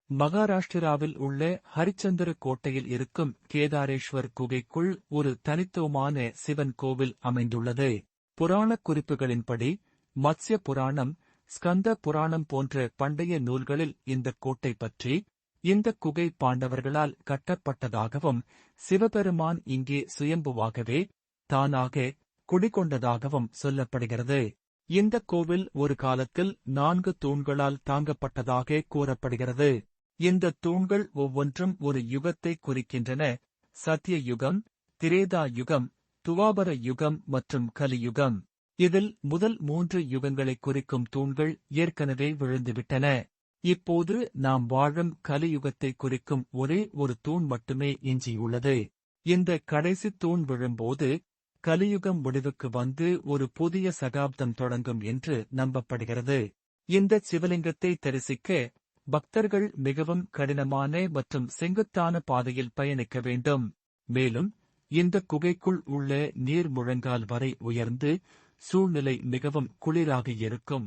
மகாராஷ்டிராவில் உள்ள ஹரிச்சந்திர கோட்டையில் இருக்கும் கேதாரேஸ்வர் குகைக்குள் ஒரு தனித்துவமான சிவன் கோவில் அமைந்துள்ளது. புராணக் குறிப்புகளின்படி மத்ஸ்ய புராணம், ஸ்கந்த புராணம் போன்ற பண்டைய நூல்களில் இந்த கோட்டை பற்றி, இந்த குகை பாண்டவர்களால் கட்டப்பட்டதாகவும் சிவபெருமான் இங்கே சுயம்புவாகவே தானாக குடிகொண்டதாகவும் சொல்லப்படுகிறது. இந்த கோவில் ஒரு காலத்தில் 4 தூண்களால் தாங்கப்பட்டதாக கூறப்படுகிறது. இந்த தூண்கள் ஒவ்வொன்றும் ஒரு யுகத்தை குறிக்கின்றன: சத்ய யுகம், திரேதா யுகம், துவாபர யுகம் மற்றும் கலியுகம். இதில் முதல் 3 யுகங்களை குறிக்கும் தூண்கள் ஏற்கனவே விழுந்துவிட்டன. இப்போது நாம் வாழும் கலியுகத்தை குறிக்கும் ஒரே ஒரு தூண் மட்டுமே எஞ்சியுள்ளது. இந்த கடைசி தூண் விழும்போது கலியுகம் முடிவுக்கு வந்து ஒரு புதிய சகாப்தம் தொடங்கும் என்று நம்பப்படுகிறது. இந்த சிவலிங்கத்தை தரிசிக்க பக்தர்கள் மிகவும் கடினமான மற்றும் செங்குத்தான பாதையில் பயணிக்க வேண்டும். மேலும் இந்த குகைக்குள் உள்ள நீர் முழங்கால் வரை உயர்ந்து சூழ்நிலை மிகவும் குளிராக இருக்கும்.